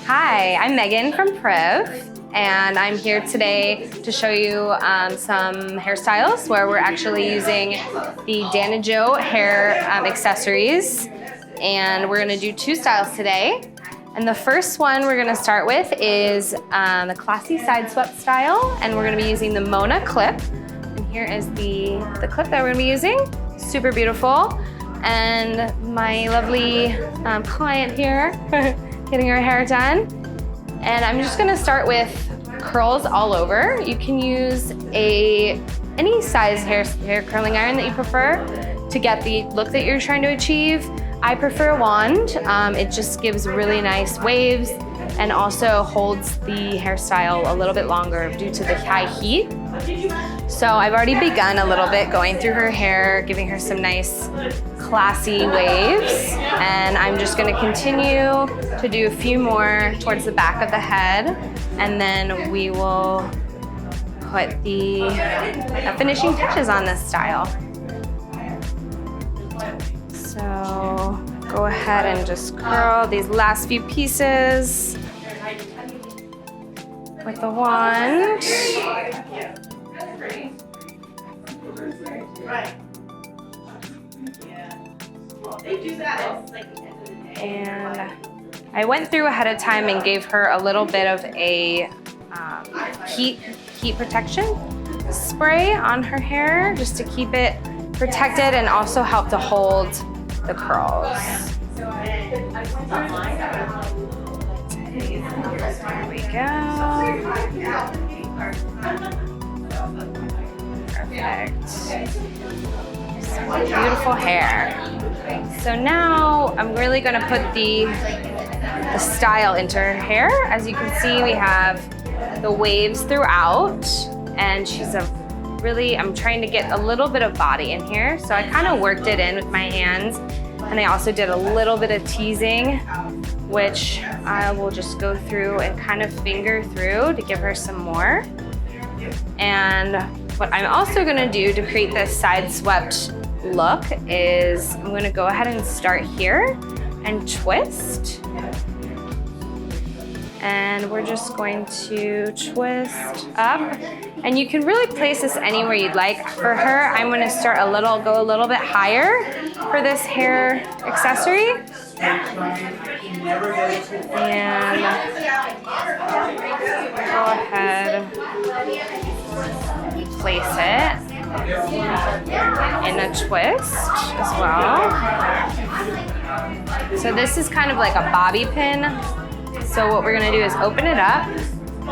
Hi, I'm Megan from Priv, and I'm here today to show you some hairstyles where we're actually using the Dannijo hair accessories, and we're gonna do two styles today. And the first one we're gonna start with is the classy side swept style, and we're gonna be using the Mona clip. And here is the clip that we're gonna be using. Super beautiful. And my lovely client here getting her hair done. And I'm just gonna start with curls all over. You can use any size hair curling iron that you prefer to get the look that you're trying to achieve. I prefer a wand. It just gives really nice waves and also holds the hairstyle a little bit longer due to the high heat. So I've already begun a little bit going through her hair, giving her some nice classy waves. And I'm just gonna continue to do a few more towards the back of the head. And then we will put the finishing touches on this style. So go ahead and just curl these last few pieces with the wand. And I went through ahead of time and gave her a little bit of a heat protection spray on her hair just to keep it protected and also help to hold the curls. There we go. Perfect. Some beautiful hair. So now I'm really gonna put the style into her hair. As you can see, we have the waves throughout, and I'm trying to get a little bit of body in here. So I kind of worked it in with my hands, and I also did a little bit of teasing, which I will just go through and kind of finger through to give her some more. And what I'm also gonna do to create this side swept look is I'm gonna go ahead and start here and twist. And we're just going to twist up. And you can really place this anywhere you'd like. For her, I'm gonna go a little bit higher for this hair accessory. And go ahead, place it in a twist as well. So this is kind of like a bobby pin. So what we're gonna do is open it up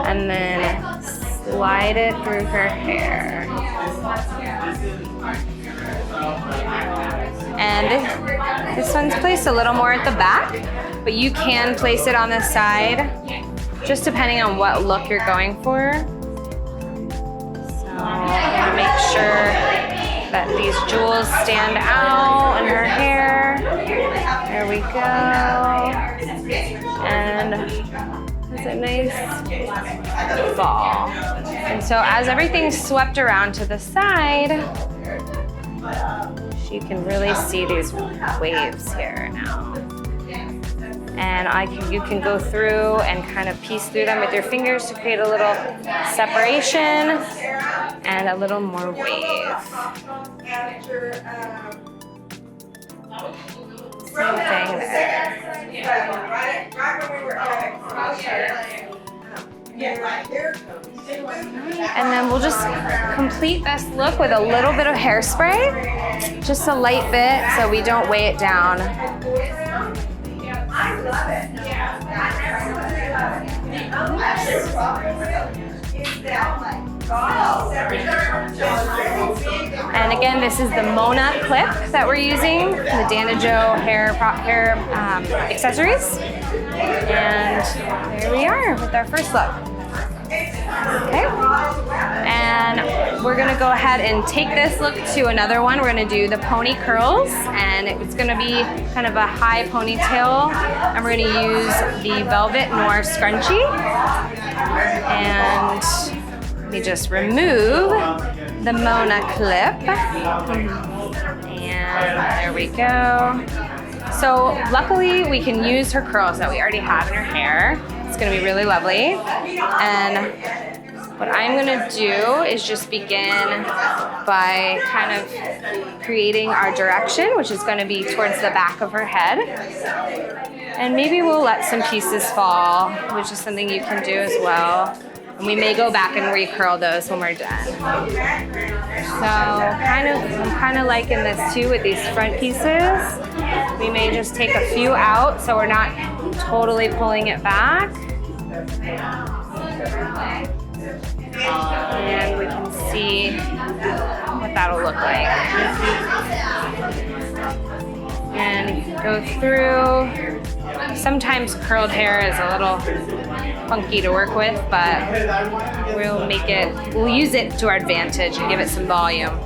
and then slide it through her hair. And this one's placed a little more at the back, but you can place it on the side, just depending on what look you're going for. So I'm gonna make sure that these jewels stand out in her hair. There we go. And it's a nice ball. And so as everything's swept around to the side, you can really see these waves here now. And you can go through and kind of piece through them with your fingers to create a little separation and a little more wave. Same thing there. And then we'll just complete this look with a little bit of hairspray, just a light bit so we don't weigh it down. And again, this is the Mona clip that we're using, the Dannijo hair accessories. And there we are with our first look. Okay, and we're gonna go ahead and take this look to another one. We're gonna do the pony curls, and it's gonna be kind of a high ponytail. And we're gonna use the Velvet Noir Scrunchie. And let me just remove the Mona clip. And there we go. So luckily we can use her curls that we already have in her hair. gonna be really lovely. And what I'm gonna do is just begin by kind of creating our direction, which is gonna be towards the back of her head. And maybe we'll let some pieces fall, which is something you can do as well. And we may go back and recurl those when we're done. So I'm kind of liking this too with these front pieces. We may just take a few out so we're not totally pulling it back. And we can see what that'll look like. And go through. Sometimes curled hair is a little funky to work with, but we'll use it to our advantage and give it some volume.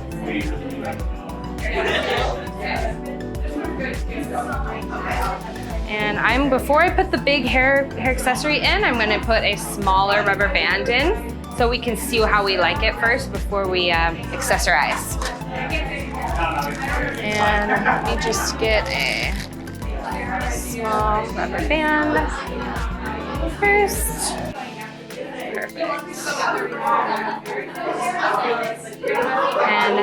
And before I put the big hair accessory in, I'm gonna put a smaller rubber band in so we can see how we like it first before we accessorize. And let me just get a small rubber band first. Perfect. And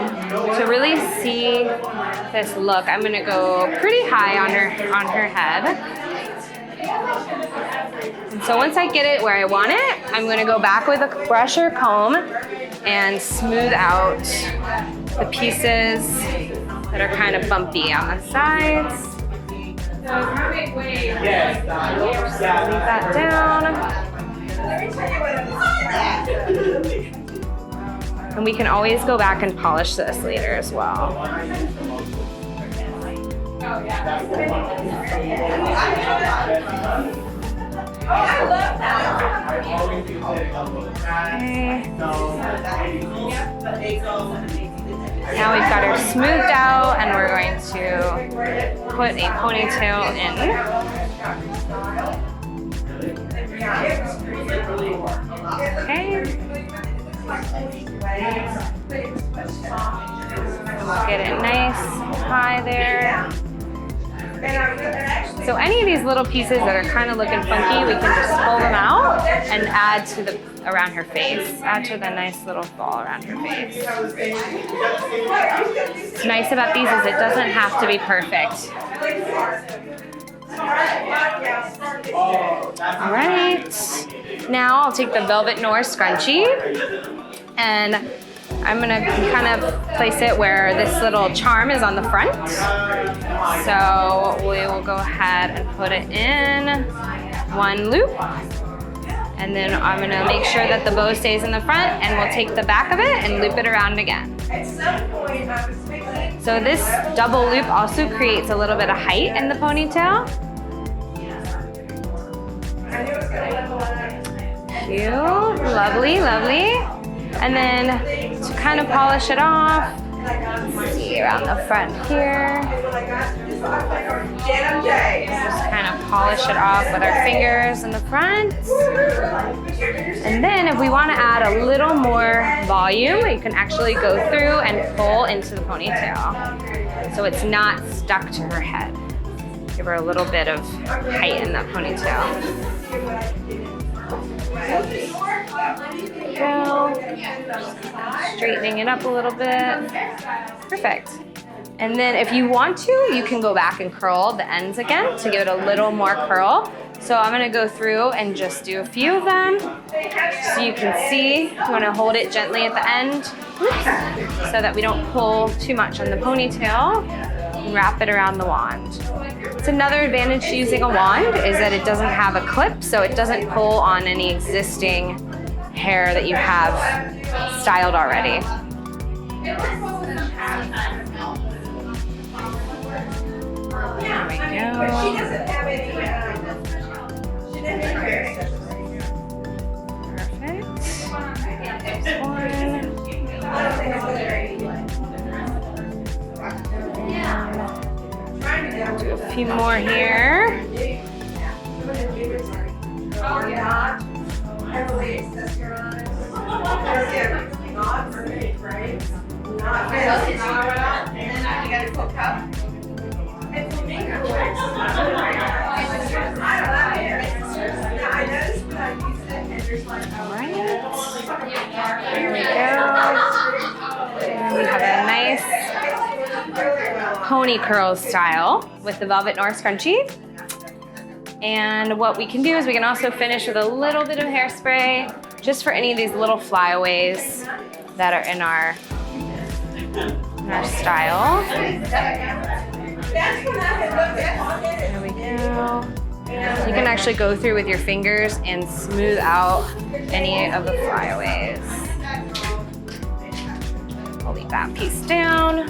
to really see this look, I'm gonna go pretty high on her head. And so once I get it where I want it, I'm gonna go back with a brush or comb and smooth out the pieces that are kind of bumpy on the sides. Leave that down. And we can always go back and polish this later as well. Okay. Now we've got her smoothed out and we're going to put a ponytail in. Okay. We'll get it nice high there. So any of these little pieces that are kind of looking funky, we can just pull them out and add to around her face. Add to the nice little fall around her face. What's nice about these is it doesn't have to be perfect. All right. Now I'll take the Velvet Noir Scrunchie and I'm gonna kind of place it where this little charm is on the front. So we will go ahead and put it in one loop. And then I'm gonna make sure that the bow stays in the front and we'll take the back of it and loop it around again. So this double loop also creates a little bit of height in the ponytail. Cute, lovely, lovely. And then to kind of polish it off, see around the front here. Just kind of polish it off with our fingers in the front. And then if we want to add a little more volume, you can actually go through and pull into the ponytail. So it's not stuck to her head. Give her a little bit of height in that ponytail. Go. Straightening it up a little bit. Perfect. And then if you want to, you can go back and curl the ends again to give it a little more curl. So I'm gonna go through and just do a few of them. So you can see, you wanna hold it gently at the end so that we don't pull too much on the ponytail and wrap it around the wand. It's another advantage to using a wand is that it doesn't have a clip, so it doesn't pull on any existing hair that you have styled already. There we go. Perfect. Do a few more here. Right. There we go. And we have a nice pony curl style with the Velvet Noir Scrunchie. And what we can do is we can also finish with a little bit of hairspray just for any of these little flyaways that are in our style. There we go. You can actually go through with your fingers and smooth out any of the flyaways. I'll leave that piece down.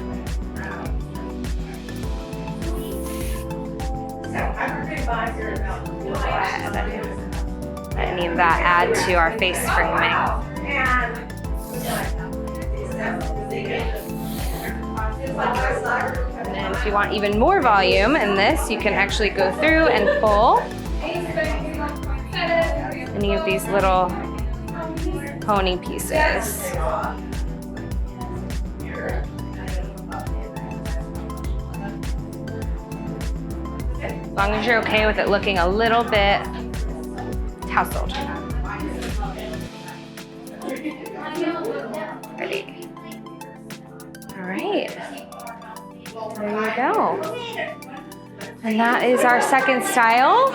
Go ahead and let any of that add to our face framing. And then if you want even more volume in this, you can actually go through and pull any of these little pony pieces. As long as you're okay with it looking a little bit tousled. Ready. All right. There you go. And that is our second style.